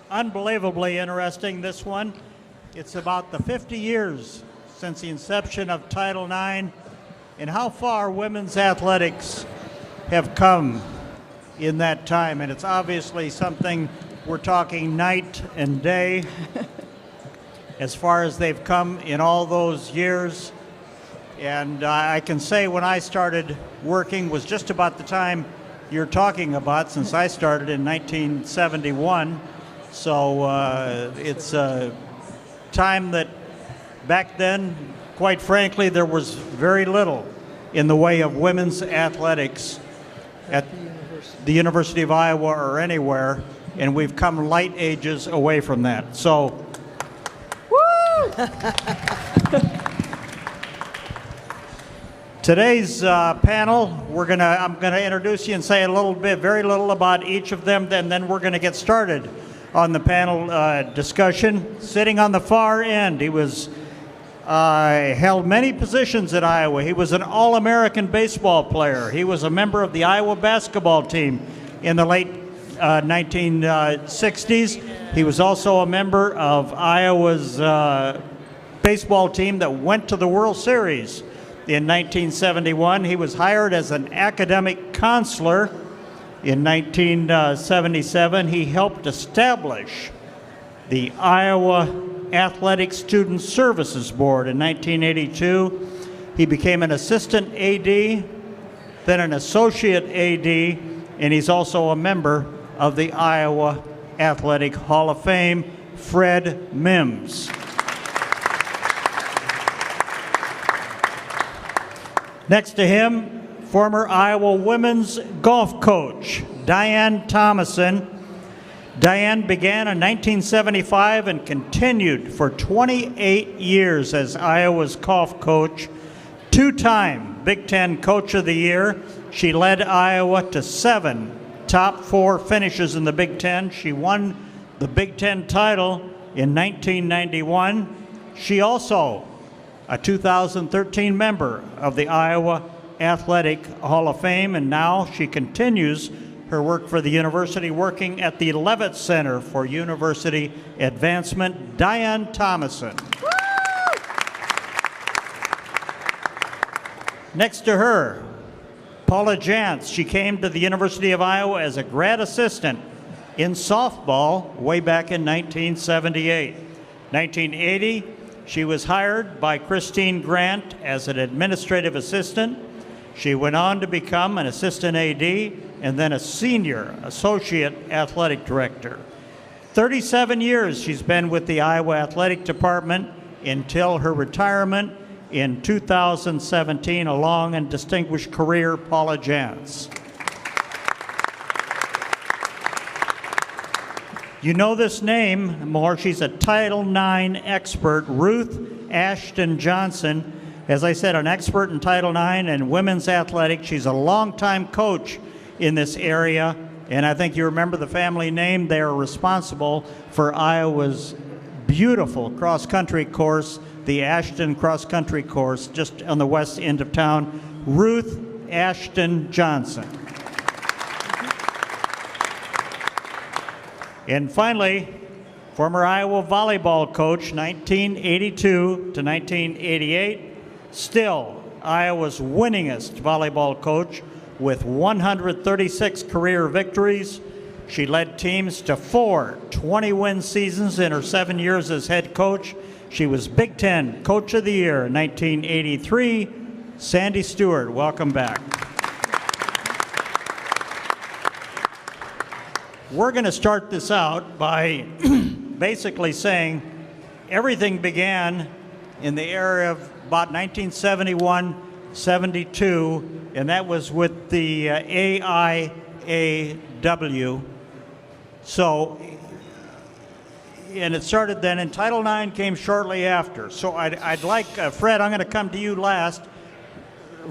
unbelievably interesting, this one. It's about the 50 years since the inception of Title IX and how far women's athletics have come in that time. And it's obviously something we're talking night and day as far as they've come in all those years. And I can say when I started working was just about the time you're talking about, since I started in 1971. So it's a time that back then, quite frankly, there was very little in the way of women's athletics at the University of Iowa or anywhere, and we've come light ages away from that. So, woo! Today's panel, I'm gonna introduce you and say a little bit, very little about each of them, and then we're gonna get started on the panel discussion. Sitting on the far end, he was held many positions at Iowa. He was an All-American baseball player. He was a member of the Iowa basketball team in the late 1960s. He was also a member of Iowa's baseball team that went to the World Series in 1971. He was hired as an academic counselor in 1977. He helped establish the Iowa Athletic Student Services Board in 1982. He became an assistant AD, then an associate AD, and he's also a member of the Iowa Athletic Hall of Fame. Fred Mims. Next to him, former Iowa women's golf coach, Diane Thomason. Diane began in 1975 and continued for 28 years as Iowa's golf coach, two-time Big Ten Coach of the Year. She led Iowa to 7 top 4 finishes in the Big Ten. She won the Big Ten title in 1991. She also a 2013 member of the Iowa Athletic Hall of Fame, and now she continues her work for the university, working at the Levitt Center for University Advancement. Diane Thomason. Next to her, Paula Jantz. She came to the University of Iowa as a grad assistant in softball way back in 1978. 1980, she was hired by Christine Grant as an administrative assistant. She went on to become an assistant AD and then a senior associate athletic director. 37 years she's been with the Iowa Athletic Department until her retirement in 2017. A long and distinguished career, Paula Jantz. You know this name more. She's a Title IX expert, Ruth Ashton Johnson. As I said, an expert in Title IX and women's athletics. She's a longtime coach in this area, and I think you remember the family name. They are responsible for Iowa's beautiful cross-country course, the Ashton cross-country course, just on the west end of town. Ruth Ashton Johnson. And finally, former Iowa volleyball coach, 1982 to 1988, still Iowa's winningest volleyball coach with 136 career victories. She led teams to 4 20-win seasons in her 7 years as head coach. She was Big Ten Coach of the Year in 1983. Sandy Stewart, welcome back. We're going to start this out by basically saying everything began in the area of about 1971, 72, and that was with the AIAW. So, and it started then, and Title IX came shortly after. So I'd like, Fred, I'm going to come to you last.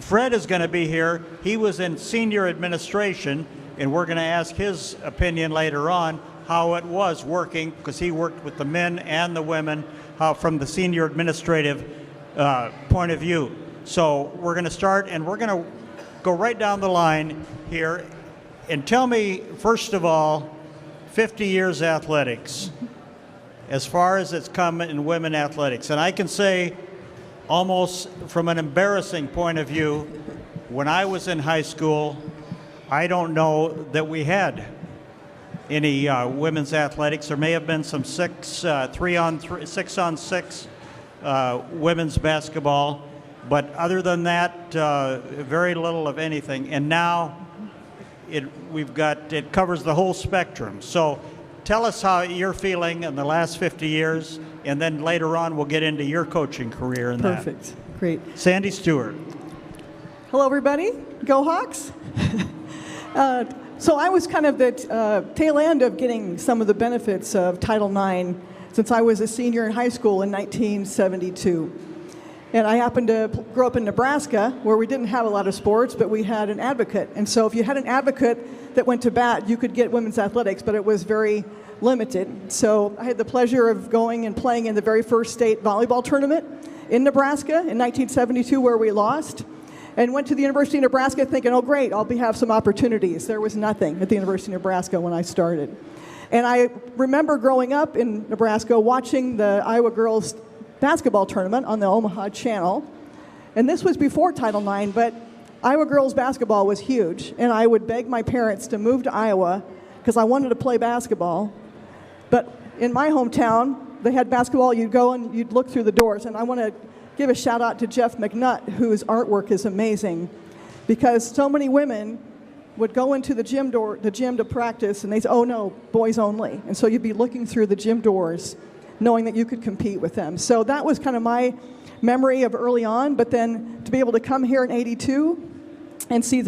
Fred is going to be here. He was in senior administration, and we're going to ask his opinion later on how it was working, because he worked with the men and the women, how from the senior administrative point of view. So we're going to start, and we're going to go right down the line here. And tell me, first of all, 50 years athletics, as far as it's come in women athletics. And I can say, almost from an embarrassing point of view, when I was in high school, I don't know that we had any women's athletics. There may have been some 6-on-6 women's basketball, but other than that, very little of anything. And now it covers the whole spectrum. So tell us how you're feeling in the last 50 years, and then later on we'll get into your coaching career in that. Perfect. Great. Sandy Stewart. Hello, everybody. Go Hawks. So I was kind of the tail end of getting some of the benefits of Title IX since I was a senior in high school in 1972. And I happened to grow up in Nebraska, where we didn't have a lot of sports, but we had an advocate. And so if you had an advocate that went to bat, you could get women's athletics, but it was very limited. So I had the pleasure of going and playing in the very first state volleyball tournament in Nebraska in 1972, where we lost, and went to the University of Nebraska thinking, oh great, I'll have some opportunities. There was nothing at the University of Nebraska when I started. And I remember growing up in Nebraska watching the Iowa girls basketball tournament on the Omaha Channel. And this was before Title IX, but Iowa girls basketball was huge. And I would beg my parents to move to Iowa because I wanted to play basketball. But in my hometown, they had basketball. You'd go and you'd look through the doors. And I want to give a shout out to Jeff McNutt, whose artwork is amazing, because so many women would go into the gym to practice, and they say, oh no, boys only. And so you'd be looking through the gym doors, knowing that you could compete with them. So that was kind of my memory of early on, but then to be able to come here in '82 and see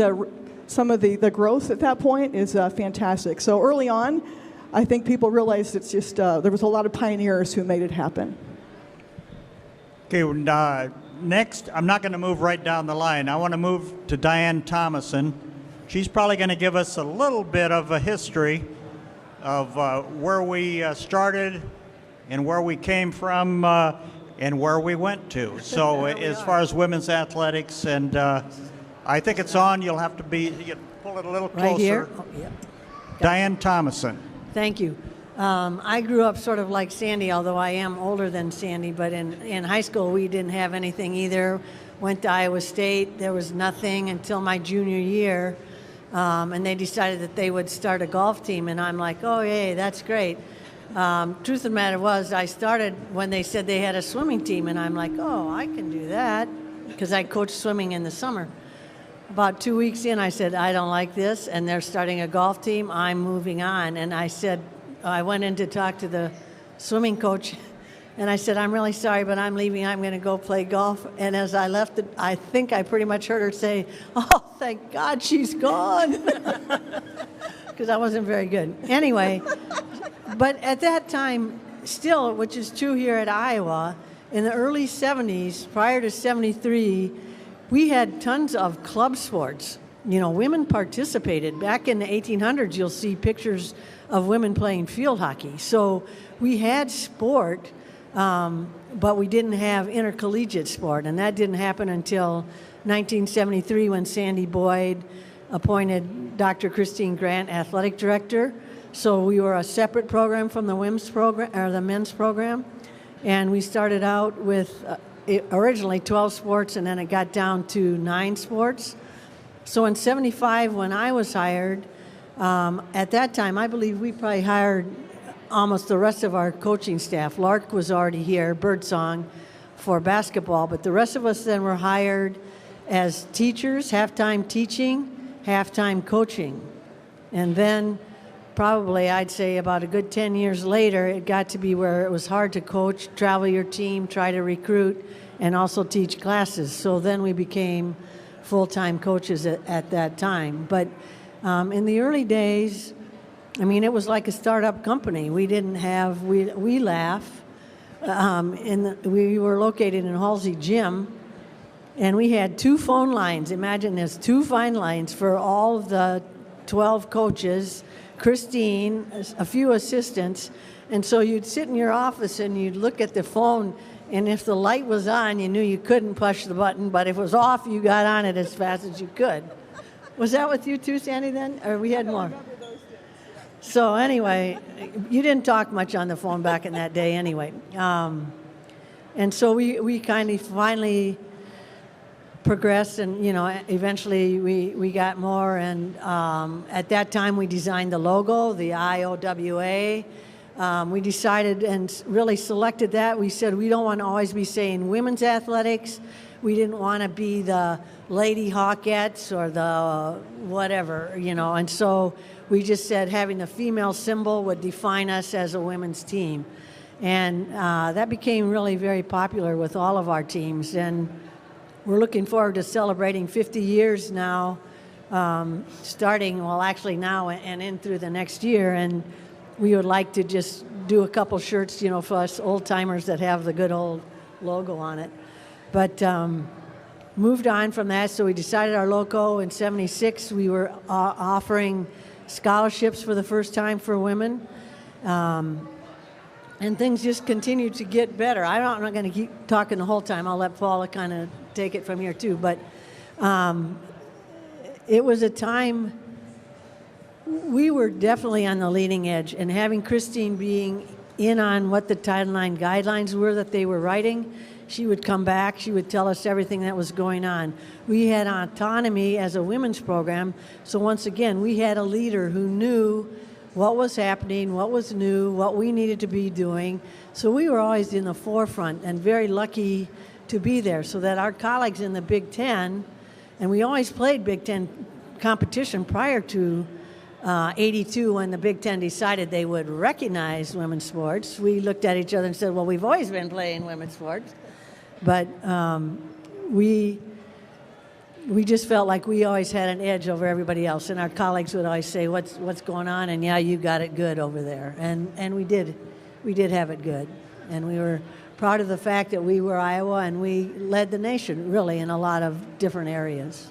some of the growth at that point is fantastic. So early on, I think people realized it's just, there was a lot of pioneers who made it happen. Okay, next, I'm not going to move right down the line. I want to move to Diane Thomason. She's probably going to give us a little bit of a history of where we started and where we came from and where we went to. So as far as women's athletics, and I think it's on. You'll have to pull it a little closer. Right here? Oh, yep. Diane Thomason. Thank you. I grew up sort of like Sandy, although I am older than Sandy, but in high school we didn't have anything either. Went to Iowa State. There was nothing until my junior year, and they decided that they would start a golf team, and I'm like, oh, yay, that's great. Truth of the matter was, I started when they said they had a swimming team, and I'm like, oh, I can do that, because I coached swimming in the summer. About 2 weeks in, I said, I don't like this, and they're starting a golf team. I'm moving on. And I went in to talk to the swimming coach, and I said, I'm really sorry, but I'm leaving. I'm going to go play golf. And as I left, I think I pretty much heard her say, oh, thank God she's gone, because I wasn't very good. Anyway, but at that time, still, which is true here at Iowa, in the early 70s, prior to 73, we had tons of club sports. You know, women participated. Back in the 1800s, you'll see pictures of women playing field hockey. So we had sport, but we didn't have intercollegiate sport. And that didn't happen until 1973 when Sandy Boyd appointed Dr. Christine Grant athletic director. So we were a separate program from the women's program, or the men's program. And we started out with originally 12 sports, and then it got down to 9 sports. So in 75, when I was hired, at that time, I believe we probably hired almost the rest of our coaching staff. Lark was already here, Birdsong, for basketball, but the rest of us then were hired as teachers, half-time teaching, half-time coaching. And then probably, I'd say about a good 10 years later, it got to be where it was hard to coach, travel your team, try to recruit, and also teach classes. So then we became full-time coaches at that time. But in the early days, I mean, it was like a startup company. We didn't have, we laugh. We were located in Halsey Gym, and we had 2 phone lines. Imagine this, 2 phone lines for all of the 12 coaches, Christine, a few assistants. And so you'd sit in your office and you'd look at the phone, and if the light was on, you knew you couldn't push the button, but if it was off, you got on it as fast as you could. Was that with you too, Sandy, then? Or we had more? So anyway, you didn't talk much on the phone back in that day anyway. And so we kind of finally progressed, and eventually we got more. And at that time, we designed the logo, the IOWA. We decided and really selected that. We said we don't want to always be saying women's athletics. We didn't want to be the Lady Hawkettes or the whatever, And so we just said having the female symbol would define us as a women's team. And that became really very popular with all of our teams. And we're looking forward to celebrating 50 years now, starting, well, actually now and in through the next year. And we would like to just do a couple shirts, for us old timers that have the good old logo on it. But moved on from that, so we decided our logo in '76. We were offering scholarships for the first time for women. And things just continued to get better. I'm not going to keep talking the whole time. I'll let Paula kind of take it from here too. But it was a time we were definitely on the leading edge, and having Christine being in on what the Title IX guidelines were that they were writing, she would come back, she would tell us everything that was going on. We had autonomy as a women's program, so once again, we had a leader who knew what was happening, what was new, what we needed to be doing. So we were always in the forefront and very lucky to be there, so that our colleagues in the Big Ten, and we always played Big Ten competition prior to 82 when the Big Ten decided they would recognize women's sports. We looked at each other and said, well, we've always been playing women's sports. But we just felt like we always had an edge over everybody else, and our colleagues would always say, "What's going on?" And yeah, you got it good over there, and we did have it good, and we were proud of the fact that we were Iowa and we led the nation really in a lot of different areas.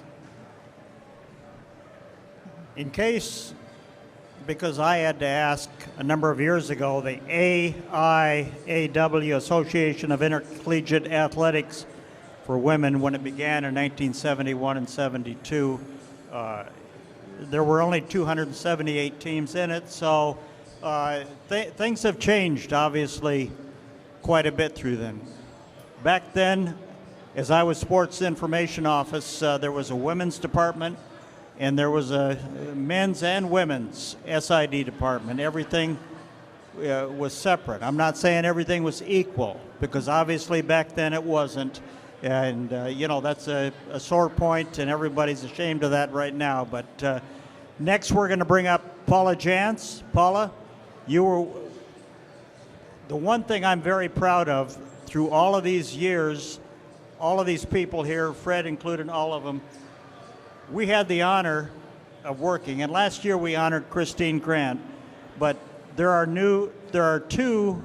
In case, because I had to ask a number of years ago, the AIAW, Association of Intercollegiate Athletics for Women, when it began in 1971 and 72, there were only 278 teams in it, so things have changed, obviously, quite a bit through then. Back then, as I was sports information office, there was a women's department, and there was a men's and women's SID department. Everything was separate. I'm not saying everything was equal, because obviously back then it wasn't. And, that's a sore point, and everybody's ashamed of that right now. But next we're going to bring up Paula Jantz. Paula, you were the one thing I'm very proud of through all of these years, all of these people here, Fred included, all of them. We had the honor of working, and last year we honored Christine Grant, but there are two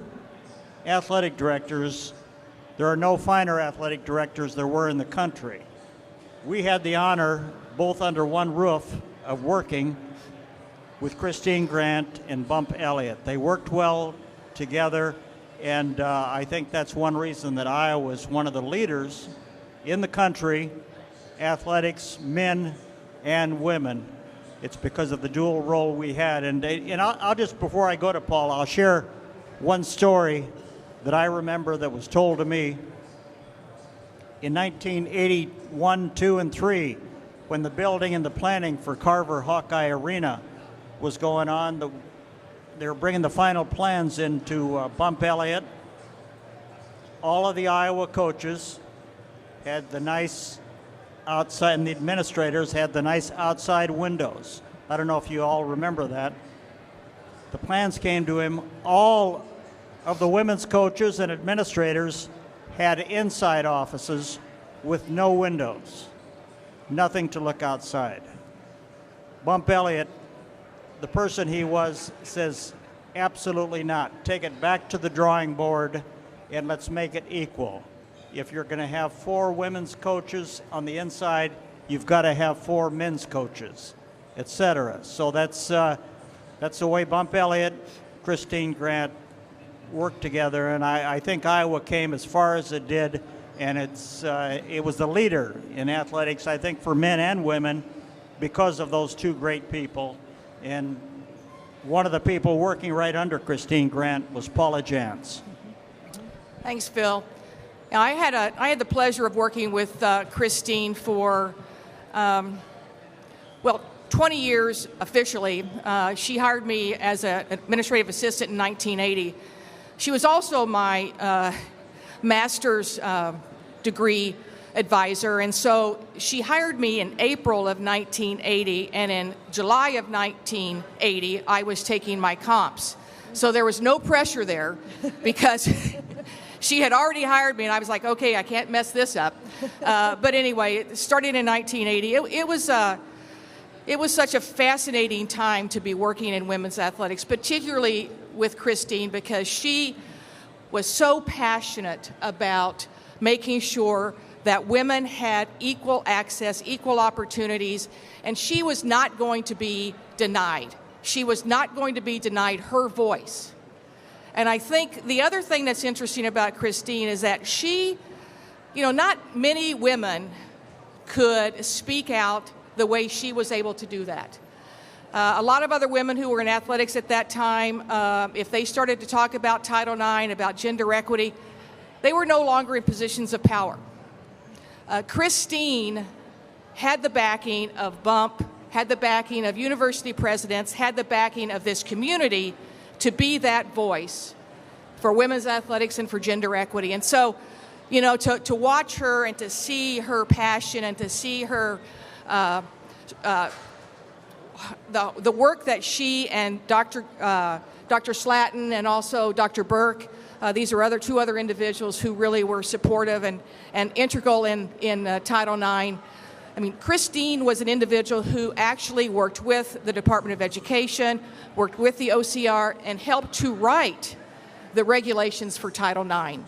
athletic directors. There are no finer athletic directors there were in the country. We had the honor, both under one roof, of working with Christine Grant and Bump Elliott. They worked well together, and I think that's one reason that Iowa is one of the leaders in the country, athletics, men and women. It's because of the dual role we had. And I'll just, before I go to Paul, I'll share one story that I remember that was told to me in 1981, 2, and 3, when the building and the planning for Carver Hawkeye Arena was going on. They were bringing the final plans into Bump Elliott. All of the Iowa coaches had the nice outside, and the administrators had the nice outside windows. I don't know if you all remember that. The plans came to him. All of the women's coaches and administrators had inside offices with no windows, nothing to look outside. Bump Elliott, the person he was, says, absolutely not. Take it back to the drawing board and let's make it equal. If you're going to have 4 women's coaches on the inside, you've got to have 4 men's coaches, etc. So that's the way Bump Elliott, Christine Grant worked together, and I think Iowa came as far as it did, and it was the leader in athletics, I think, for men and women because of those two great people. And one of the people working right under Christine Grant was Paula Jantz. Thanks, Phil. Now, I had the pleasure of working with Christine for, 20 years officially. She hired me as an administrative assistant in 1980. She was also my master's degree advisor, and so she hired me in April of 1980, and in July of 1980, I was taking my comps. So there was no pressure there because she had already hired me, and I was like, okay, I can't mess this up. But anyway, starting in 1980, it was such a fascinating time to be working in women's athletics, particularly with Christine, because she was so passionate about making sure that women had equal access, equal opportunities, and she was not going to be denied. She was not going to be denied her voice. And I think the other thing that's interesting about Christine is that she, not many women could speak out the way she was able to do that. A lot of other women who were in athletics at that time, if they started to talk about Title IX, about gender equity, they were no longer in positions of power. Christine had the backing of BUMP, had the backing of university presidents, had the backing of this community to be that voice for women's athletics and for gender equity. And so, to watch her and to see her passion and to see her, the work that she and Dr. Slatton and also Dr. Burke, these are two other individuals who really were supportive and integral in Title IX. I mean, Christine was an individual who actually worked with the Department of Education, worked with the OCR, and helped to write the regulations for Title IX.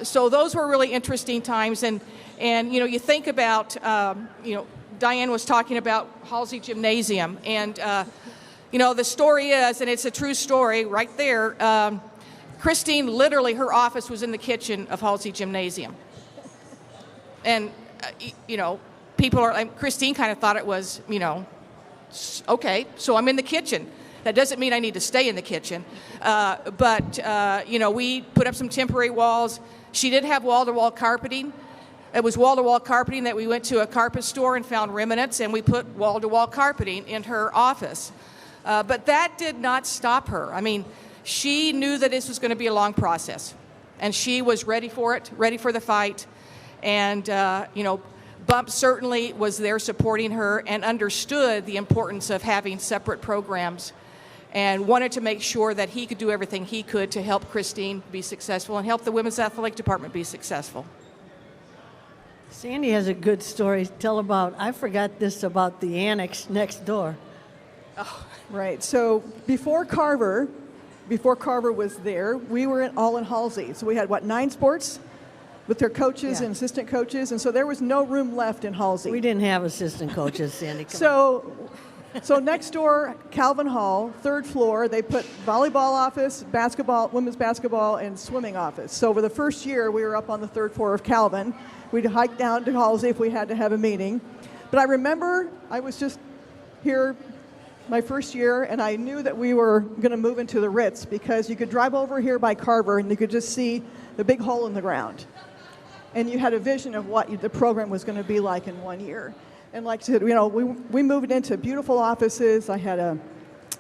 So those were really interesting times. And you think about, Diane was talking about Halsey Gymnasium. And, the story is, and it's a true story right there, Christine, literally, her office was in the kitchen of Halsey Gymnasium. And, Christine kind of thought it was, okay, so I'm in the kitchen. That doesn't mean I need to stay in the kitchen. But we put up some temporary walls. She did have wall-to-wall carpeting. It was wall-to-wall carpeting that we went to a carpet store and found remnants, and we put wall-to-wall carpeting in her office. But that did not stop her. I mean, she knew that this was going to be a long process, and she was ready for it, ready for the fight. And, BUMP certainly was there supporting her and understood the importance of having separate programs and wanted to make sure that he could do everything he could to help Christine be successful and help the Women's Athletic Department be successful. Sandy has a good story to tell about. I forgot this about the annex next door. Oh. Right. So before Carver was there, we were all in Halsey. So we had, 9 sports with their coaches and assistant coaches, and so there was no room left in Halsey. We didn't have assistant coaches, Sandy. So next door, Calvin Hall, 3rd floor, they put volleyball office, basketball, women's basketball, and swimming office. So for the first year, we were up on the 3rd floor of Calvin. We'd hike down to Halsey if we had to have a meeting. But I remember I was just here my first year, and I knew that we were going to move into the Ritz because you could drive over here by Carver and you could just see the big hole in the ground. And you had a vision of what the program was going to be like in 1 year. And like I said, we moved into beautiful offices. I had a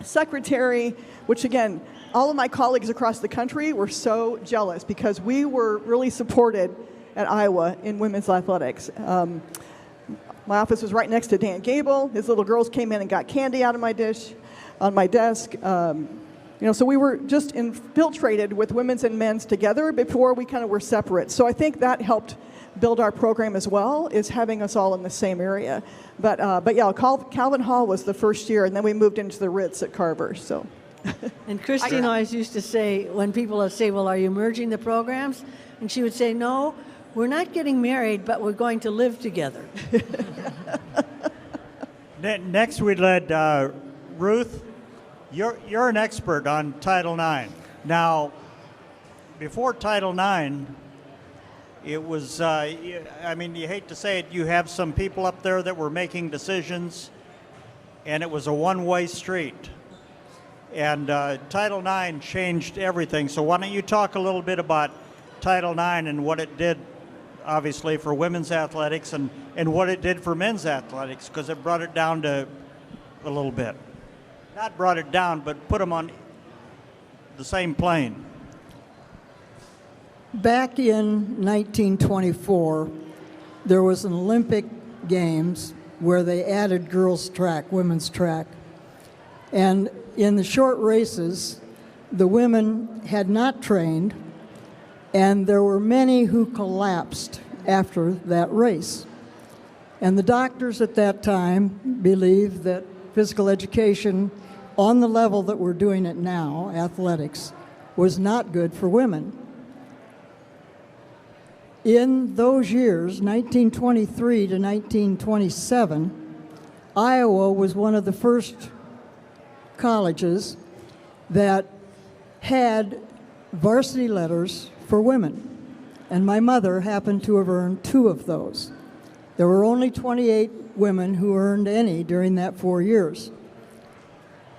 secretary, which again, all of my colleagues across the country were so jealous because we were really supported at Iowa in women's athletics. My office was right next to Dan Gable. His little girls came in and got candy out of my dish on my desk. So we were just infiltrated with women's and men's together before we kind of were separate. So I think that helped build our program as well, is having us all in the same area. But yeah, Calvin Hall was the first year, and then we moved into the Ritz at Carver. So. And Christine always used to say, when people would say, well, are you merging the programs? And she would say, no, we're not getting married, but we're going to live together. Next, we'd let Ruth. You're an expert on Title IX. Now, before Title IX, it was, you hate to say it, you have some people up there that were making decisions, and it was a one-way street. And Title IX changed everything. So why don't you talk a little bit about Title IX and what it did, obviously, for women's athletics and what it did for men's athletics, because it brought it down to a little bit. Not brought it down, but put them on the same plane. Back in 1924, there was an Olympic Games where they added girls' track, women's track. And in the short races, the women had not trained, and there were many who collapsed after that race. And the doctors at that time believed that physical education on the level that we're doing it now, athletics, was not good for women. In those years, 1923 to 1927, Iowa was one of the first colleges that had varsity letters for women. And my mother happened to have earned 2 of those. There were only 28 women who earned any during that 4 years.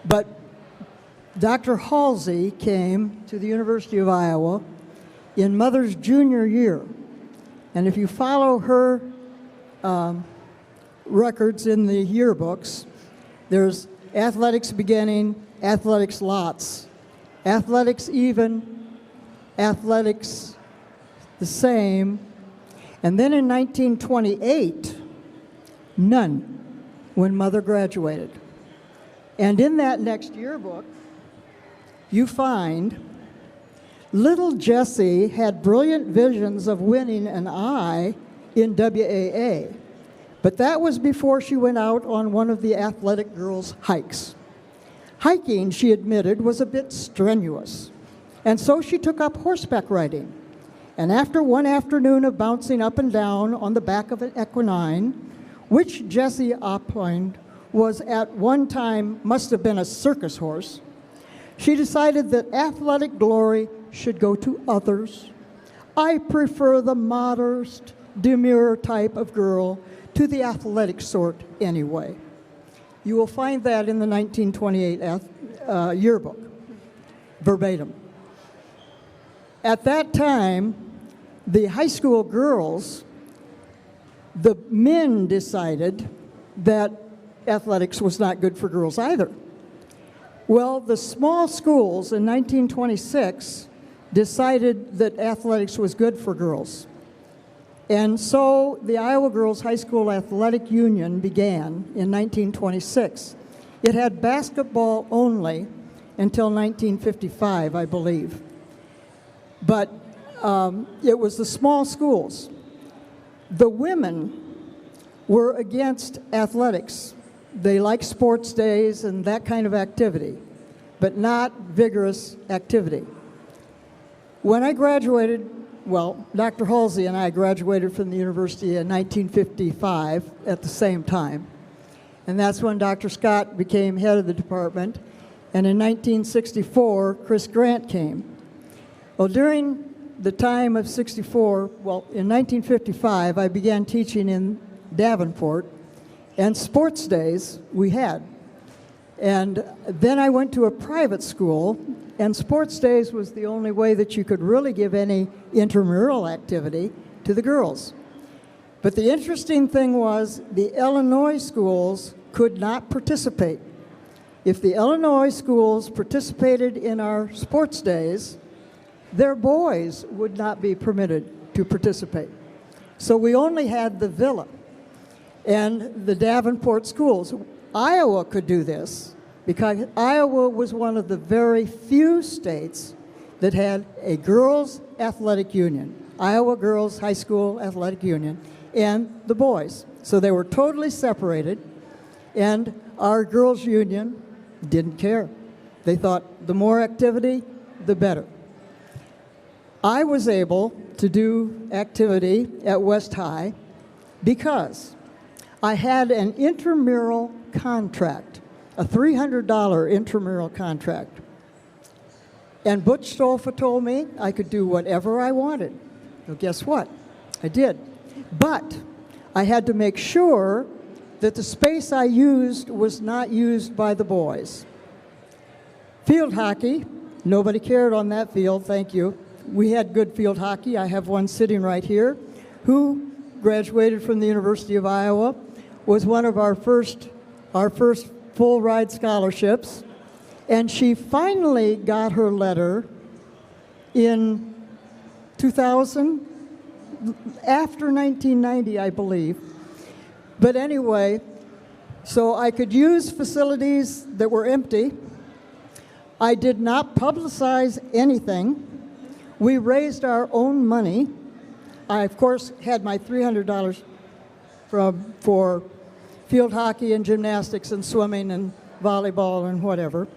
But Dr. Halsey came to the University of Iowa in Mother's junior year. And if you follow her records in the yearbooks, there's athletics beginning, athletics lots, athletics even, athletics the same, and then in 1928, none when Mother graduated. And in that next yearbook, you find little Jessie had brilliant visions of winning an I in WAA, but that was before she went out on one of the athletic girls' hikes. Hiking, she admitted, was a bit strenuous, and so she took up horseback riding. And after one afternoon of bouncing up and down on the back of an equine, which Jessie opined was at one time must have been a circus horse, she decided that athletic glory should go to others. I prefer the modest, demure type of girl to the athletic sort anyway. You will find that in the 1928 yearbook, verbatim. At that time, the high school girls, the men decided that athletics was not good for girls either. Well, the small schools in 1926 decided that athletics was good for girls. And so the Iowa Girls High School Athletic Union began in 1926. It had basketball only until 1955, I believe. But it was the small schools. The women were against athletics. They liked sports days and that kind of activity, but not vigorous activity. When I graduated, well, Dr. Halsey and I graduated from the university in 1955 at the same time. And that's when Dr. Scott became head of the department. And in 1964, Chris Grant came. Well, during the time of 64, well, in 1955, I began teaching in Davenport, and sports days we had. And then I went to a private school, and sports days was the only way that you could really give any intramural activity to the girls. But the interesting thing was the Illinois schools could not participate. If the Illinois schools participated in our sports days, their boys would not be permitted to participate. So we only had the Villa and the Davenport schools. Iowa could do this because Iowa was one of the very few states that had a girls' athletic union, Iowa Girls High School Athletic Union, and the boys. So they were totally separated, and our girls' union didn't care. They thought the more activity, the better. I was able to do activity at West High because I had an intramural contract, a $300 intramural contract. And Butch Stolfa told me I could do whatever I wanted. Well, guess what? I did. But I had to make sure that the space I used was not used by the boys. Field hockey, nobody cared on that field, thank you. We had good field hockey. I have one sitting right here who graduated from the University of Iowa, was one of our first full ride scholarships, and she finally got her letter in 2000, after 1990, I believe. But anyway, so I could use facilities that were empty. I did not publicize anything. We raised our own money. I, of course, had my $300 for field hockey and gymnastics and swimming and volleyball and whatever.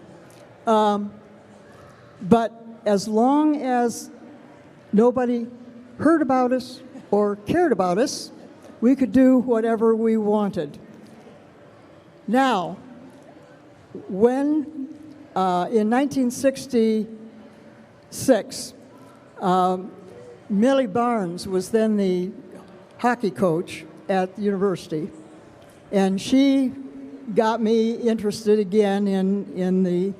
But as long as nobody heard about us or cared about us, we could do whatever we wanted. Now, when in 1966, Millie Barnes was then the hockey coach at the university, and she got me interested again in the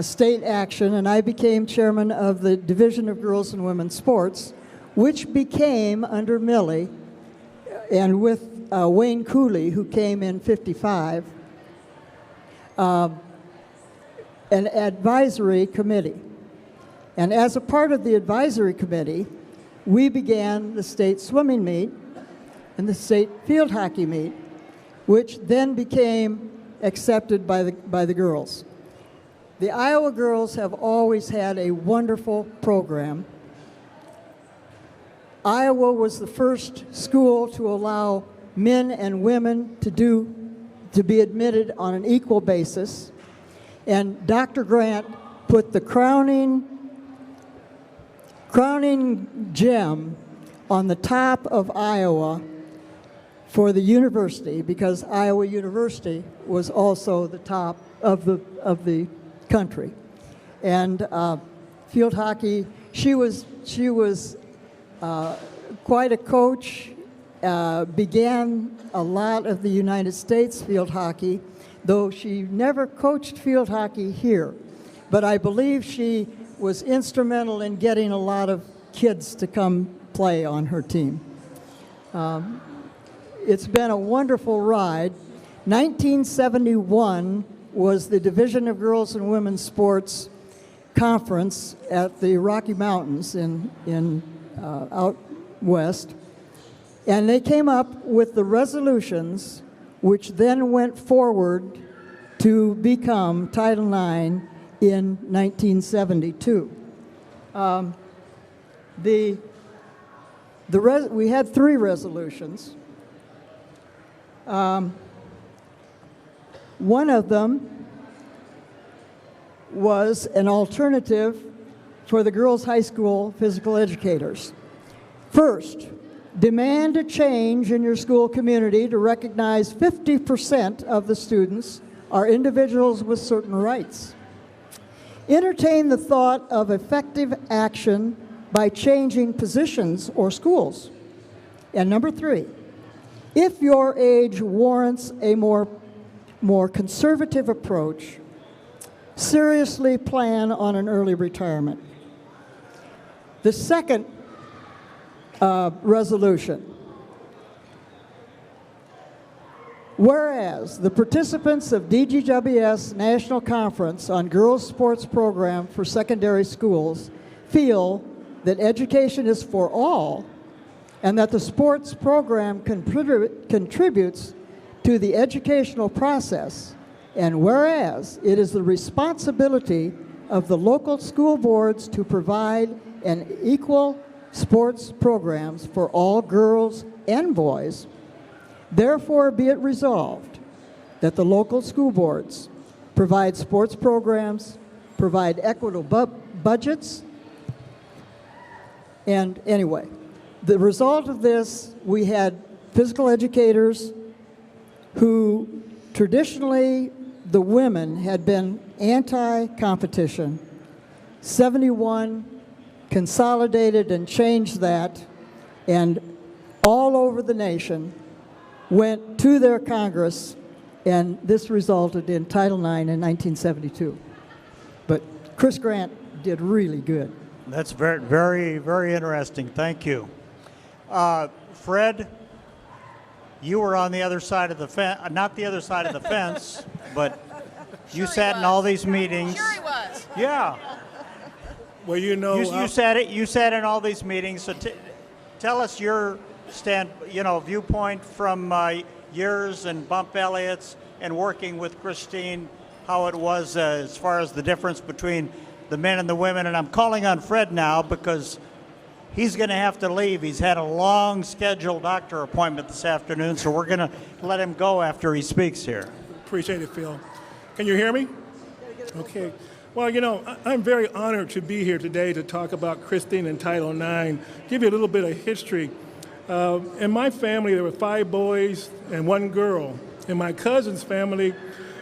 state action, and I became chairman of the Division of Girls and Women's Sports, which became, under Millie, and with Wayne Cooley, who came in '55, an advisory committee. And as a part of the advisory committee, we began the state swimming meet and the state field hockey meet, which then became accepted by the girls. The Iowa girls have always had a wonderful program. Iowa was the first school to allow men and women to be admitted on an equal basis. And Dr. Grant put the crowning gem on the top of Iowa for the university, because Iowa University was also the top of the country. And field hockey, she was quite a coach, began a lot of the United States field hockey, though she never coached field hockey here. But I believe she was instrumental in getting a lot of kids to come play on her team. It's been a wonderful ride. 1971 was the Division of Girls and Women's Sports Conference at the Rocky Mountains in out west, and they came up with the resolutions which then went forward to become Title IX in 1972. We had 3 resolutions. One of them was an alternative for the girls' high school physical educators. First, demand a change in your school community to recognize 50% of the students are individuals with certain rights. Entertain the thought of effective action by changing positions or schools. And number 3, if your age warrants a more conservative approach, seriously plan on an early retirement. The second resolution. Whereas the participants of DGWS National Conference on Girls Sports Program for Secondary Schools feel that education is for all and that the sports program contributes to the educational process, and whereas it is the responsibility of the local school boards to provide an equal sports programs for all girls and boys, therefore be it resolved that the local school boards provide sports programs, provide equitable budgets, and anyway, the result of this, we had physical educators who traditionally the women had been anti-competition. 71 consolidated and changed that, and all over the nation went to their Congress, and this resulted in Title IX in 1972. But Chris Grant did really good. That's very, very, very interesting. Thank you. Fred, you were on the other side of the fence, not the other side of the fence, but you sat in all these meetings. Sure he was. Yeah. Well, you know, You sat in all these meetings. So tell us your viewpoint from yours and Bump Elliott's and working with Christine, how it was as far as the difference between the men and the women. And I'm calling on Fred now because he's going to have to leave. He's had a long scheduled doctor appointment this afternoon, so we're going to let him go after he speaks here. appreciate it, Phil. Can you hear me? Okay. Well, you know, I'm very honored to be here today to talk about Christine and Title IX, give you a little bit of history. In my family, there were 5 boys and 1 girl. In my cousin's family,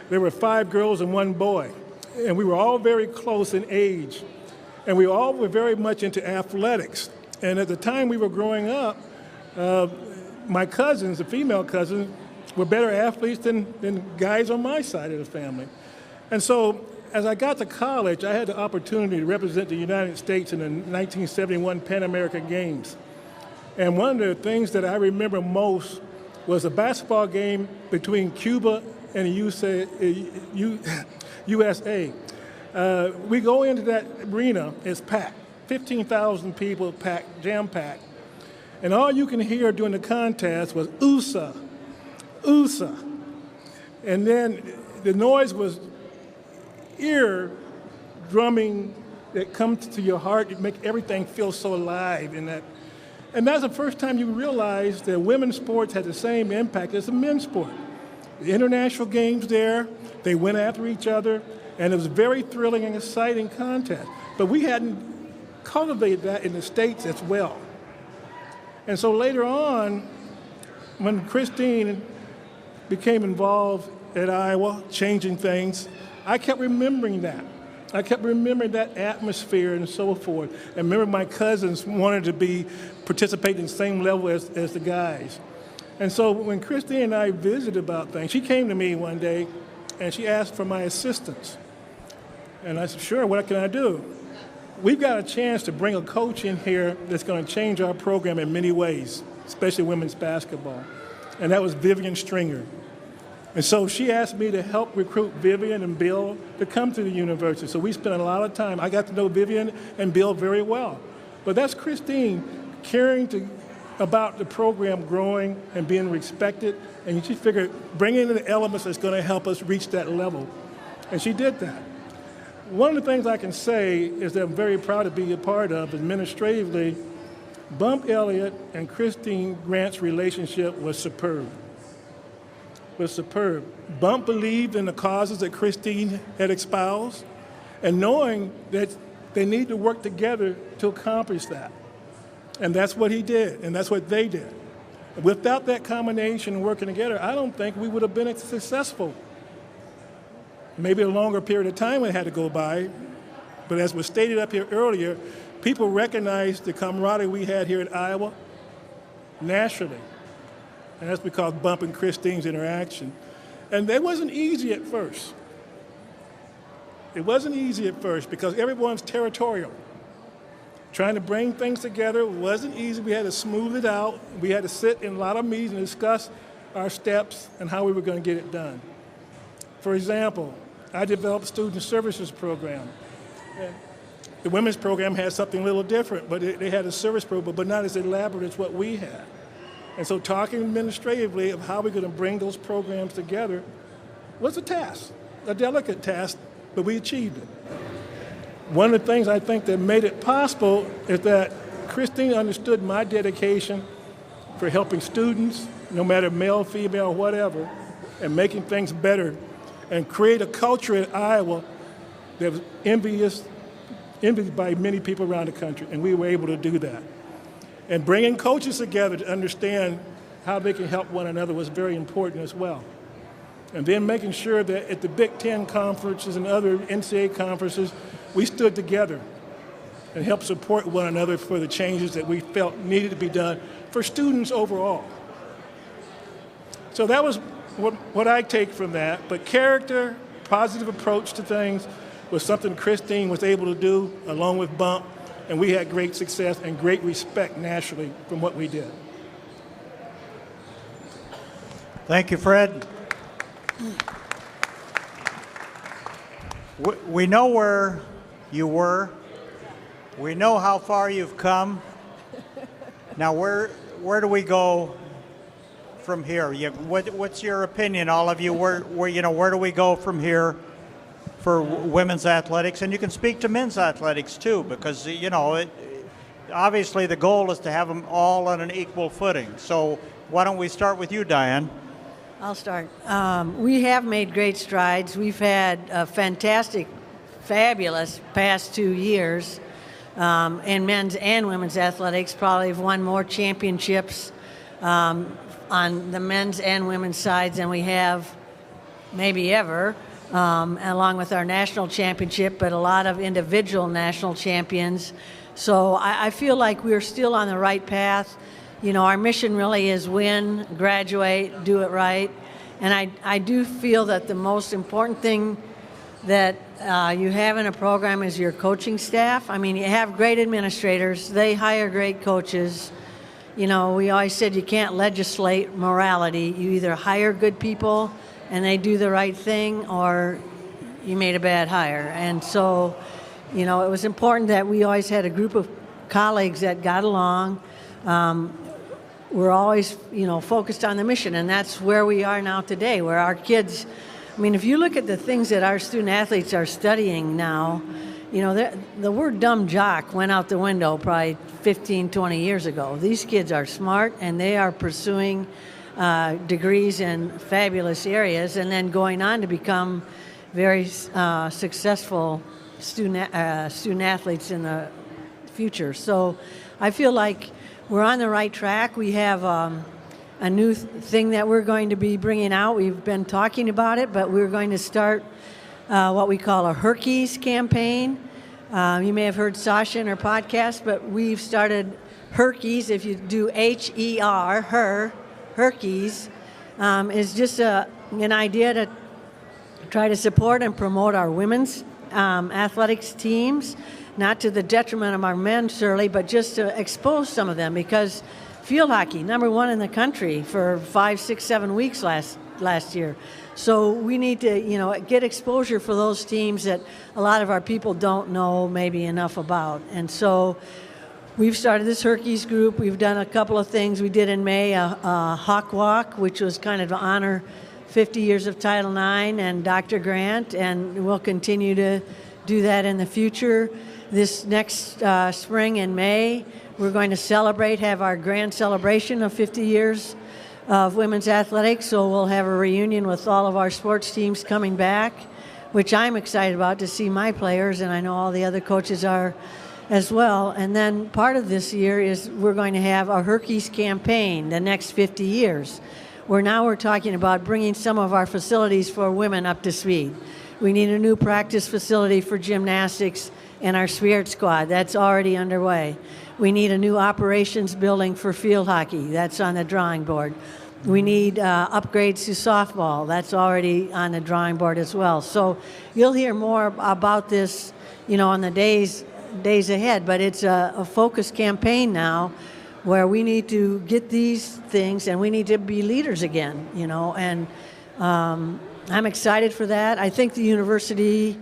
there were 5 girls and 1 boy. And we were all very close in age. And we all were very much into athletics. And at the time we were growing up, my cousins, the female cousins, were better athletes than guys on my side of the family. And so as I got to college, I had the opportunity to represent the United States in the 1971 Pan American Games. And one of the things that I remember most was a basketball game between Cuba and the USA. We go into that arena, it's packed, 15,000 people packed, jam-packed. And all you can hear during the contest was USA, USA. And then the noise was ear drumming that comes to your heart. It makes everything feel so alive in that. And that's the first time you realize that women's sports had the same impact as the men's sport. The international games there, they went after each other, and it was a very thrilling and exciting contest. But we hadn't cultivated that in the States as well. And so later on, when Christine became involved at Iowa, changing things, I kept remembering that. I kept remembering that atmosphere and so forth. And remember my cousins wanted to participate in the same level as the guys. And so when Christine and I visited about things, she came to me one day and she asked for my assistance. And I said, sure, what can I do? We've got a chance to bring a coach in here that's going to change our program in many ways, especially women's basketball. And that was Vivian Stringer. And so she asked me to help recruit Vivian and Bill to come to the university. So we spent a lot of time. I got to know Vivian and Bill very well. But that's Christine caring about the program growing and being respected. And she figured bringing in the elements that's going to help us reach that level. And she did that. One of the things I can say is that I'm very proud to be a part of administratively. Bump Elliott and Christine Grant's relationship was superb. Bump believed in the causes that Christine had espoused, and knowing that they need to work together to accomplish that. And that's what he did, and that's what they did. Without that combination and working together, I don't think we would have been successful. Maybe a longer period of time would have had to go by, but as was stated up here earlier, people recognized the camaraderie we had here at Iowa nationally. And that's because Bump and Christine's interaction. And it wasn't easy at first. It wasn't easy at first because everyone's territorial. Trying to bring things together wasn't easy. We had to smooth it out. We had to sit in a lot of meetings and discuss our steps and how we were going to get it done. For example, I developed a student services program. The women's program had something a little different, but they had a service program, but not as elaborate as what we had. And so talking administratively of how we're going to bring those programs together was a task, a delicate task, but we achieved it. One of the things I think that made it possible is that Christine understood my dedication for helping students, no matter male, female, whatever, and making things better and create a culture in Iowa that was envied by many people around the country, and we were able to do that. And bringing coaches together to understand how they can help one another was very important as well. And then making sure that at the Big Ten conferences and other NCAA conferences, we stood together and helped support one another for the changes that we felt needed to be done for students overall. So that was what I take from that. But character, positive approach to things, was something Christine was able to do along with Bump, and we had great success and great respect nationally from what we did. Thank you, Fred. We know where you were. We know how far you've come. Now, where do we go from here? What's your opinion, all of you? Where do we go from here for women's athletics? And you can speak to men's athletics too, because obviously the goal is to have them all on an equal footing. So why don't we start with you, Diane? I'll start. We have made great strides. We've had a fantastic, fabulous past 2 years in men's and women's athletics. Probably have won more championships on the men's and women's sides than we have maybe ever, along with our national championship, but a lot of individual national champions. So I feel like we're still on the right path. Our mission really is win, graduate, do it right. And I do feel that the most important thing that you have in a program is your coaching staff. I mean, you have great administrators. They hire great coaches. We always said you can't legislate morality. You either hire good people and they do the right thing, or you made a bad hire. And so, it was important that we always had a group of colleagues that got along. We're always, focused on the mission, and that's where we are now today, where our kids, if you look at the things that our student athletes are studying now, the word dumb jock went out the window probably 15, 20 years ago. These kids are smart, and they are pursuing degrees in fabulous areas and then going on to become very successful student athletes in the future. So I feel like we're on the right track. We have a new thing that we're going to be bringing out. We've been talking about it, but we're going to start what we call a Herkies campaign. You may have heard Sasha in her podcast, but we've started Herkies. If you do H-E-R, Herkies, is just an idea to try to support and promote our women's athletics teams, not to the detriment of our men, surely, but just to expose some of them, because field hockey, #1 in the country for 5, 6, 7 weeks last year. So we need to, get exposure for those teams that a lot of our people don't know maybe enough about. And so we've started this Herkies group. We've done a couple of things. We did in May a Hawk Walk, which was kind of to honor 50 years of Title IX and Dr. Grant, and we'll continue to do that in the future. This next spring in May, we're going to have our grand celebration of 50 years of women's athletics, so we'll have a reunion with all of our sports teams coming back, which I'm excited about to see my players, and I know all the other coaches are as well. And then part of this year is we're going to have our Herkies campaign, the next 50 years, where now we're talking about bringing some of our facilities for women up to speed. We need a new practice facility for gymnastics and our Spirit Squad. That's already underway. We need a new operations building for field hockey. That's on the drawing board. We need upgrades to softball. That's already on the drawing board as well. So you'll hear more about this, in the days ahead. But it's a focused campaign now, where we need to get these things, and we need to be leaders again. And I'm excited for that. I think the university,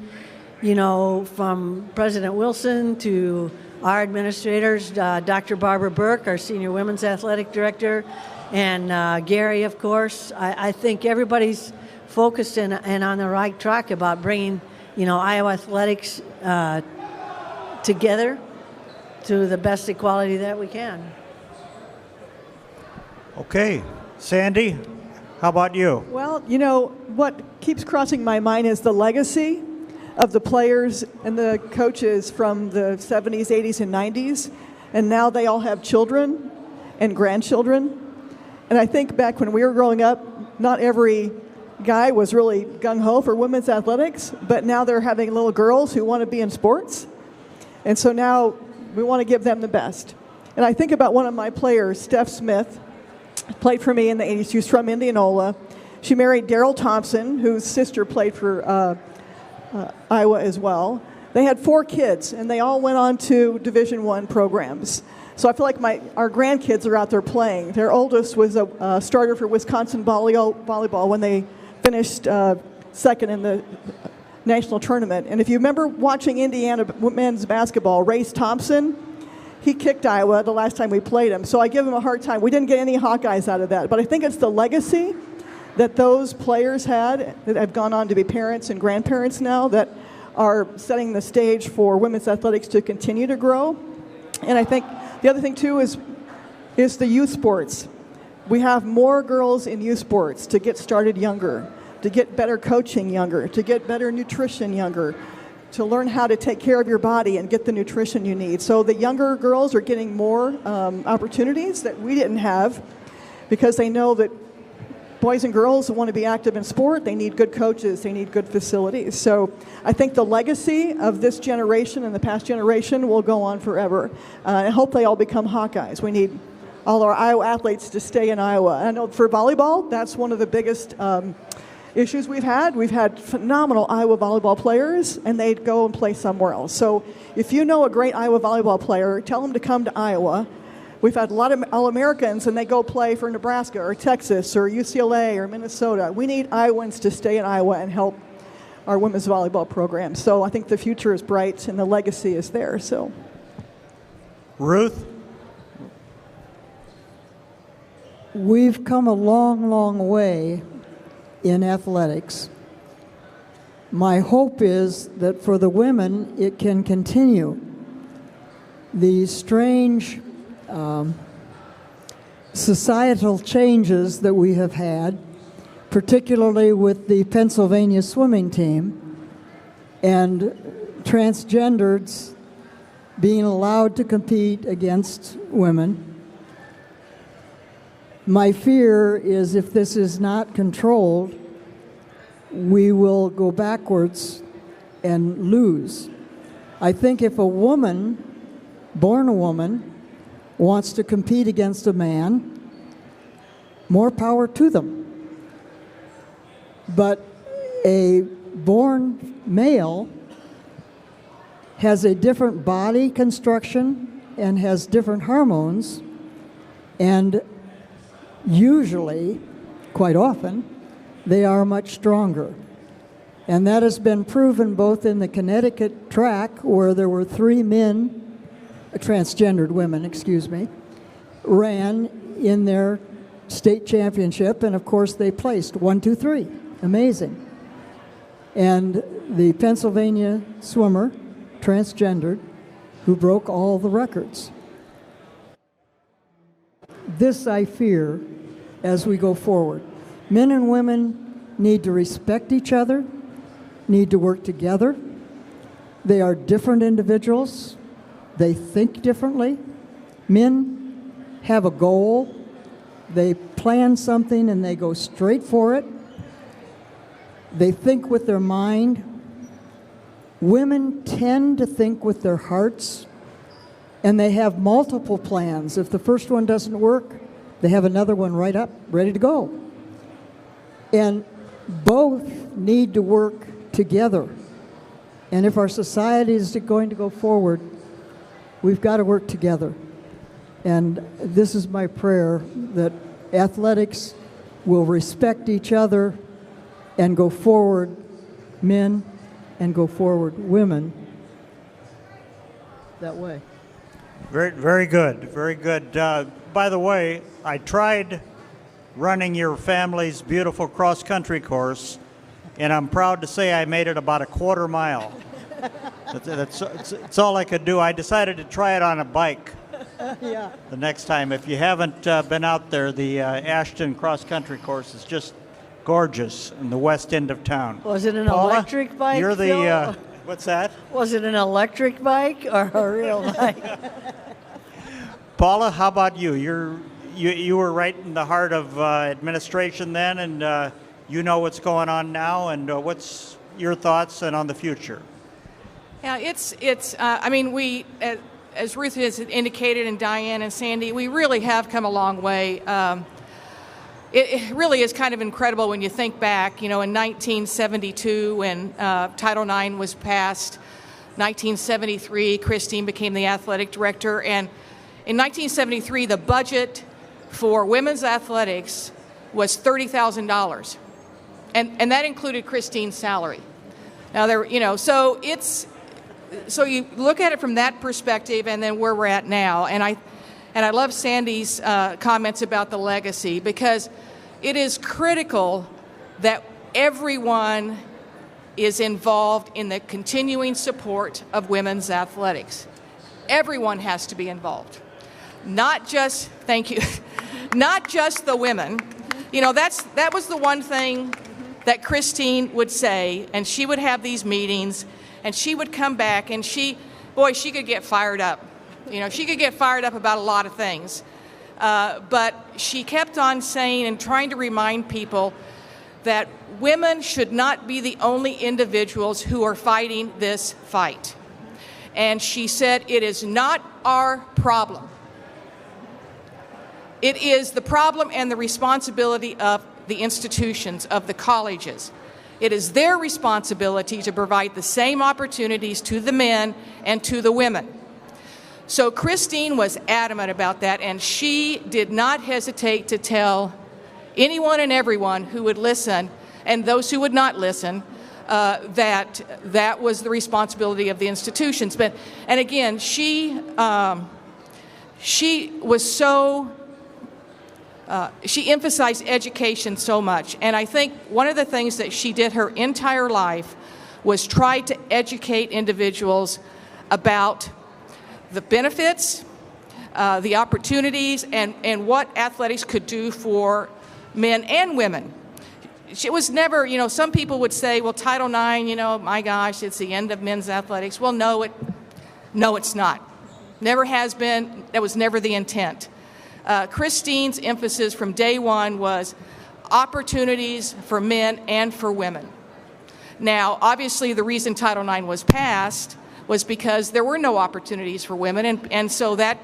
from President Wilson to our administrators, Dr. Barbara Burke, our senior women's athletic director, and Gary, of course. I think everybody's focused and on the right track about bringing, Iowa athletics together to the best equality that we can. Okay. Sandy, how about you? Well, what keeps crossing my mind is the legacy of the players and the coaches from the 70s, 80s, and 90s. And now they all have children and grandchildren. And I think back when we were growing up, not every guy was really gung-ho for women's athletics, but now they're having little girls who want to be in sports. And so now we want to give them the best. And I think about one of my players, Steph Smith, played for me in the 80s. She was from Indianola. She married Daryl Thompson, whose sister played for Iowa as well. They had 4 kids, and they all went on to Division I programs. So I feel like our grandkids are out there playing. Their oldest was a starter for Wisconsin volleyball when they finished second in the national tournament. And if you remember watching Indiana men's basketball, Race Thompson, he kicked Iowa the last time we played him. So I give him a hard time. We didn't get any Hawkeyes out of that. But I think it's the legacy that those players had that have gone on to be parents and grandparents now that are setting the stage for women's athletics to continue to grow. And I think the other thing, too, is the youth sports. We have more girls in youth sports to get started younger, to get better coaching younger, to get better nutrition younger, to learn how to take care of your body and get the nutrition you need. So the younger girls are getting more opportunities that we didn't have because they know that boys and girls who want to be active in sport, they need good coaches, they need good facilities. So I think the legacy of this generation and the past generation will go on forever. I hope they all become Hawkeyes. We need all our Iowa athletes to stay in Iowa. I know for volleyball, that's one of the biggest issues we've had. We've had phenomenal Iowa volleyball players, and they'd go and play somewhere else. So if you know a great Iowa volleyball player, tell them to come to Iowa. We've had a lot of All-Americans, and they go play for Nebraska or Texas or UCLA or Minnesota. We need Iowans to stay in Iowa and help our women's volleyball program. So I think the future is bright, and the legacy is there. So, Ruth? We've come a long, long way in athletics. My hope is that for the women, it can continue. The strange societal changes that we have had, particularly with the Pennsylvania swimming team and transgenders being allowed to compete against women. My fear is if this is not controlled, we will go backwards and lose. I think if a woman, born a woman, wants to compete against a man, more power to them. But a born male has a different body construction and has different hormones, and usually, quite often, they are much stronger. And that has been proven both in the Connecticut track, where there were 3 men, transgendered women, ran in their state championship, and of course they placed 1, 2, 3. Amazing. And the Pennsylvania swimmer, transgendered, who broke all the records. This I fear as we go forward. Men and women need to respect each other, need to work together. They are different individuals. They think differently. Men have a goal. They plan something and they go straight for it. They think with their mind. Women tend to think with their hearts, and they have multiple plans. If the first one doesn't work, they have another one right up, ready to go. And both need to work together. And if our society is going to go forward, we've got to work together. And this is my prayer, that athletics will respect each other and go forward, men, and go forward, women, that way. Very, very good, very good. By the way, I tried running your family's beautiful cross-country course, and I'm proud to say I made it about a quarter mile. That's all I could do. I decided to try it on a bike yeah. the next time. If you haven't been out there, the Ashton cross-country course is just gorgeous in the west end of town. Was it an Paula, electric bike? You're the, Phil? what's that? Was it an electric bike or a real bike? Paula, how about you? You were right in the heart of administration then, and you know what's going on now, and what's your thoughts and on the future? Yeah, I mean, we, as Ruth has indicated, and Diane and Sandy, we really have come a long way. it really is kind of incredible when you think back, in 1972 when Title IX was passed, 1973, Christine became the athletic director, and in 1973, the budget for women's athletics was $30,000, and that included Christine's salary. Now, so you look at it from that perspective, and then where we're at now, and I love Sandy's comments about the legacy, because it is critical that everyone is involved in the continuing support of women's athletics. Everyone has to be involved. Not just, thank you, not just the women. That was the one thing that Christine would say, and she would have these meetings, and she would come back, and she could get fired up. She could get fired up about a lot of things. But she kept on saying and trying to remind people that women should not be the only individuals who are fighting this fight. And she said, it is not our problem. It is the problem and the responsibility of the institutions, of the colleges. It is their responsibility to provide the same opportunities to the men and to the women. So Christine was adamant about that, and she did not hesitate to tell anyone and everyone who would listen, and those who would not listen, that was the responsibility of the institutions. And again, she was so, she emphasized education so much. And I think one of the things that she did her entire life was try to educate individuals about the benefits, the opportunities, and what athletics could do for men and women. It was never, some people would say, well, Title IX, my gosh, it's the end of men's athletics. Well, no, it's not. Never has been. That was never the intent. Christine's emphasis from day one was opportunities for men and for women. Now, obviously, the reason Title IX was passed was because there were no opportunities for women, and so that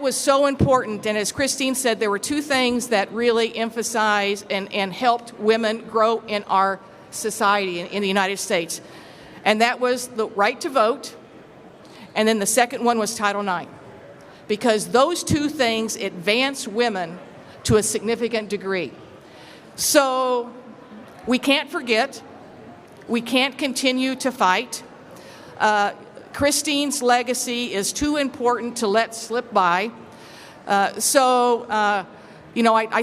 was so important. And as Christine said, there were two things that really emphasized and helped women grow in our society in the United States, and that was the right to vote, and then the second one was Title IX, because those two things advance women to a significant degree. So we can't forget, we can't continue to fight. Christine's legacy is too important to let slip by. I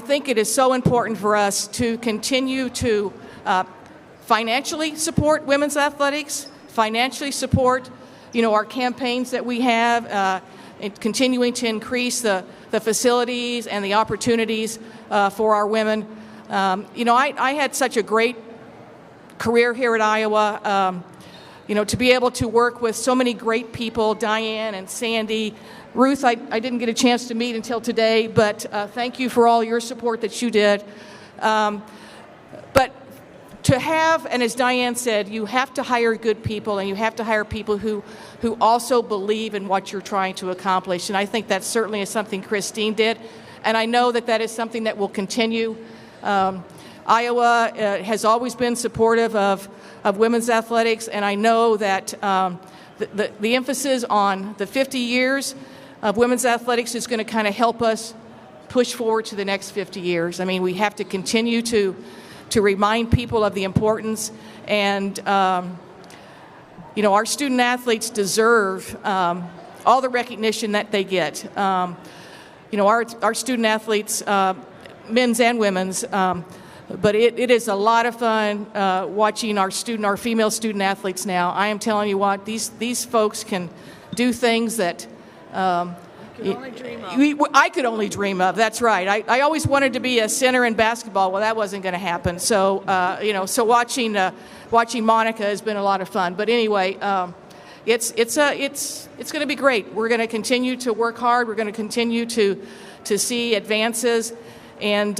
think it is so important for us to continue to financially support women's athletics, financially support, our campaigns that we have, and continuing to increase the facilities and the opportunities for our women. I had such a great career here at Iowa. To be able to work with so many great people, Diane and Sandy. Ruth, I didn't get a chance to meet until today, but thank you for all your support that you did. But to have, and as Diane said, you have to hire good people, and you have to hire people who also believe in what you're trying to accomplish. And I think that certainly is something Christine did, and I know that is something that will continue. Iowa has always been supportive of women's athletics, and I know that the emphasis on the 50 years of women's athletics is going to kind of help us push forward to the next 50 years. I mean, we have to continue to remind people of the importance, and our student athletes deserve all the recognition that they get. Our student athletes, men's and women's, but it is a lot of fun watching our female student athletes now. I am telling you what, these folks can do things that I could only dream of. That's right. I always wanted to be a center in basketball. Well, that wasn't going to happen. So so watching Monica has been a lot of fun. But anyway, it's going to be great. We're going to continue to work hard. We're going to continue to see advances, and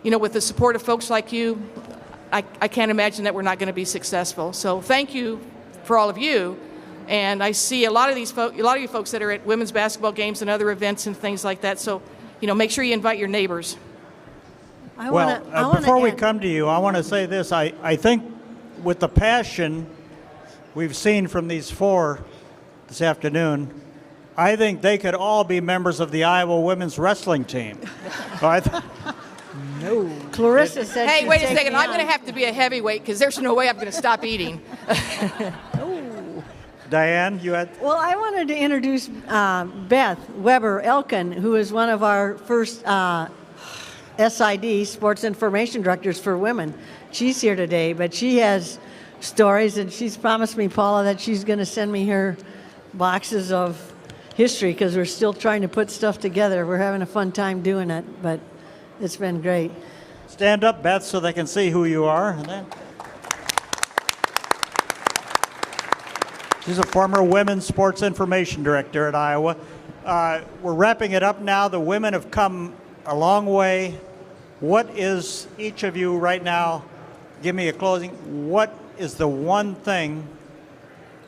with the support of folks like you, I can't imagine that we're not going to be successful. So thank you for all of you. And I see a lot of you folks that are at women's basketball games and other events and things like that. So, make sure you invite your neighbors. Before we come to you, I want to say this. I think with the passion we've seen from these four this afternoon, I think they could all be members of the Iowa women's wrestling team. So No. Clarissa said. Hey, she'd wait a take second. me I'm on. going to have to be a heavyweight because there's no way I'm going to stop eating. Diane, you had. Well, I wanted to introduce Beth Weber Elkin, who is one of our first SID, Sports Information Directors for Women. She's here today, but she has stories, and she's promised me, Paula, that she's going to send me her boxes of history because we're still trying to put stuff together. We're having a fun time doing it, but it's been great. Stand up, Beth, so they can see who you are. And then she's a former Women's Sports Information Director at Iowa. We're wrapping it up now. The women have come a long way. What is each of you right now? Give me a closing. What is the one thing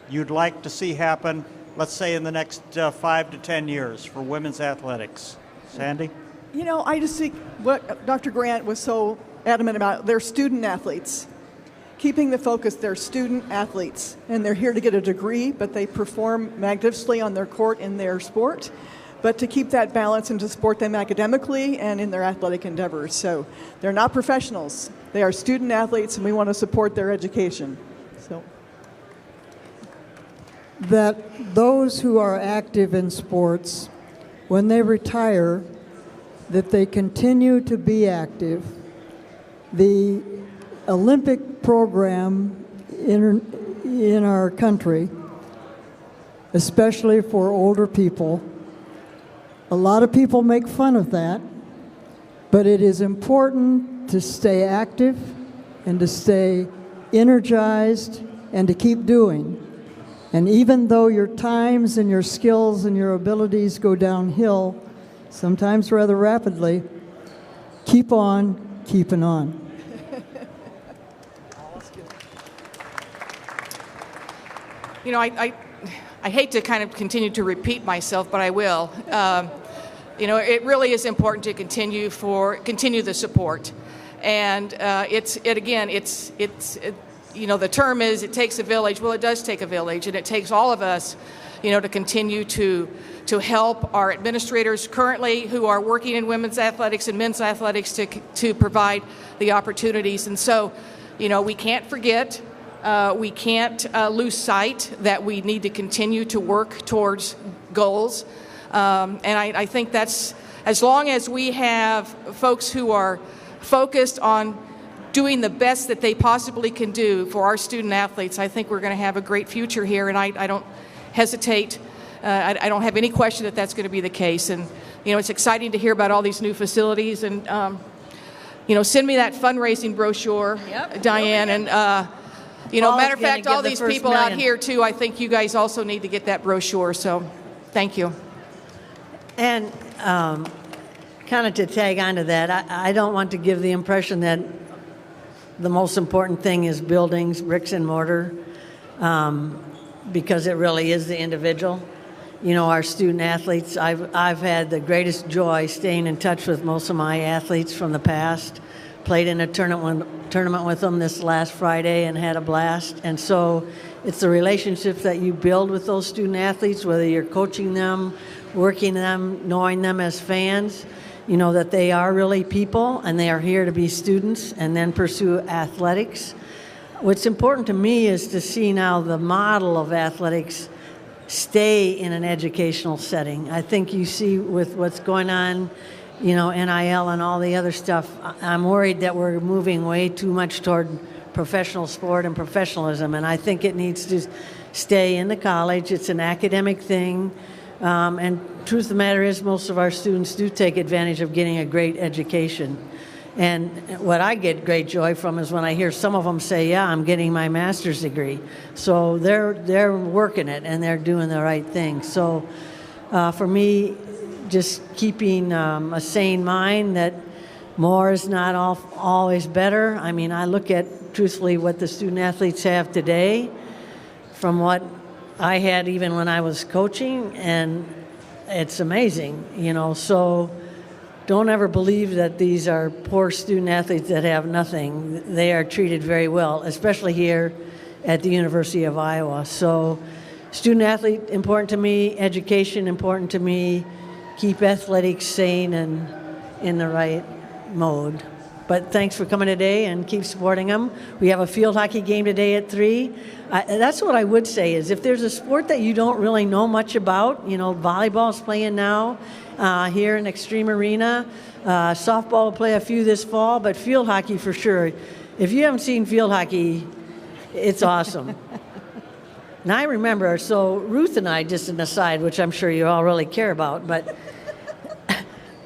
you'd like to see happen, let's say in the next 5 to 10 years for women's athletics? Sandy? You know, I just think what Dr. Grant was so adamant about, they're student athletes. Keeping the focus, they're student athletes, and they're here to get a degree, but they perform magnificently on their court in their sport. But to keep that balance and to support them academically and in their athletic endeavors. So they're not professionals. They are student athletes, and we want to support their education. So That those who are active in sports, when they retire, that they continue to be active. The Olympic program in our country, especially for older people, a lot of people make fun of that, but it is important to stay active and to stay energized and to keep doing. And even though your times and your skills and your abilities go downhill, sometimes rather rapidly, keep on keeping on. You know, I hate to kind of continue to repeat myself, but I will. You know, it really is important to continue the support, and you know, the term is it takes a village. Well, it does take a village, and it takes all of us, you know, to continue to help our administrators currently who are working in women's athletics and men's athletics to provide the opportunities. And so, you know, we can't forget. We can't lose sight that we need to continue to work towards goals. And I think that's, as long as we have folks who are focused on doing the best that they possibly can do for our student athletes, I think we're going to have a great future here. And I don't hesitate. I don't have any question that that's going to be the case. And, you know, it's exciting to hear about all these new facilities. And, you know, send me that fundraising brochure, Yep. Diane. And, you know, Paul's matter of gonna fact, all give the these first people out million. here, too, I think you guys also need to get that brochure. So thank you. And kind of to tag on to that, I don't want to give the impression that the most important thing is buildings, bricks and mortar, because it really is the individual. You know, our student athletes, I've had the greatest joy staying in touch with most of my athletes from the past. Played in a tournament with them this last Friday and had a blast. And so it's the relationships that you build with those student athletes, whether you're coaching them, working them, knowing them as fans, you know, that they are really people and they are here to be students and then pursue athletics. What's important to me is to see now the model of athletics stay in an educational setting. I think you see with what's going on, you know, NIL and all the other stuff, I'm worried that we're moving way too much toward professional sport and professionalism, and I think it needs to stay in the college. It's an academic thing, and truth of the matter is most of our students do take advantage of getting a great education. And what I get great joy from is when I hear some of them say, yeah, I'm getting my master's degree. So they're working it and they're doing the right thing. So for me, just keeping a sane mind that more is not always better. I mean, I look at, truthfully, what the student athletes have today from what I had even when I was coaching, and it's amazing, you know. So don't ever believe that these are poor student athletes that have nothing. They are treated very well, especially here at the University of Iowa. So student athlete important to me, education important to me, keep athletics sane and in the right mode. But thanks for coming today and keep supporting them. We have a field hockey game today at 3. That's what I would say is if there's a sport that you don't really know much about, volleyball's playing now here in Extreme Arena. Softball will play a few this fall, but field hockey for sure. If you haven't seen field hockey, it's awesome. And I remember, so Ruth and I, just an aside, which I'm sure you all really care about, but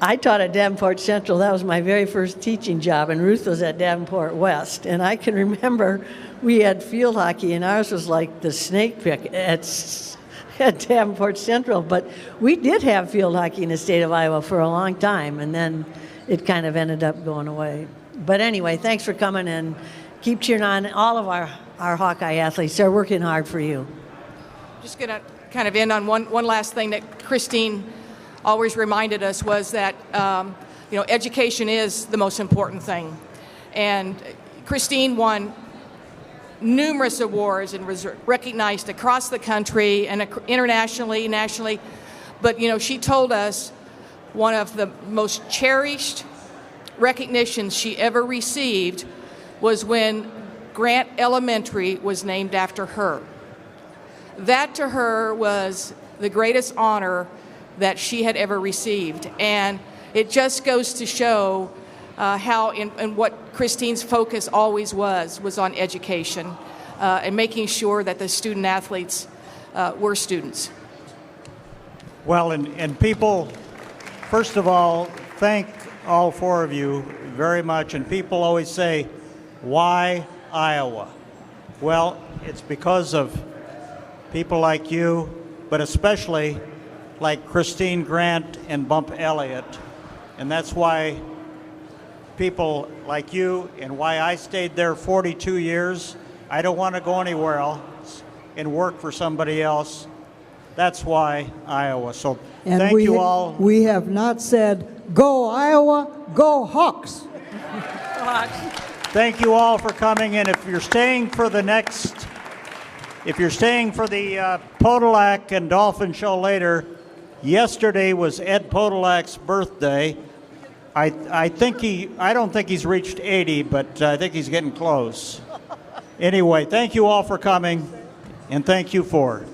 I taught at Davenport Central. That was my very first teaching job, and Ruth was at Davenport West. And I can remember we had field hockey, and ours was like the snake pick at Davenport Central. But we did have field hockey in the state of Iowa for a long time, and then it kind of ended up going away. But anyway, thanks for coming, and keep cheering on all of our Hawkeye athletes. They're working hard for you. Just going to kind of end on one last thing that Christine always reminded us was that education is the most important thing. And Christine won numerous awards and was recognized across the country and internationally, nationally. But she told us one of the most cherished recognitions she ever received was when Grant Elementary was named after her. That to her was the greatest honor that she had ever received. And it just goes to show how and what Christine's focus always was on education and making sure that the student athletes were students. Well, and people, first of all, thank all 4 of you very much. And people always say, why Iowa? Well, it's because of people like you, but especially like Christine Grant and Bump Elliott. And that's why people like you and why I stayed there 42 years. I don't want to go anywhere else and work for somebody else. That's why Iowa. So thank you all. We have not said, go Iowa, go Hawks. Thank you all for coming. And if you're staying for the Podolak and Dolphin show later, yesterday was Ed Podolak's birthday. I don't think he's reached 80, but I think he's getting close. Anyway, thank you all for coming, and thank you for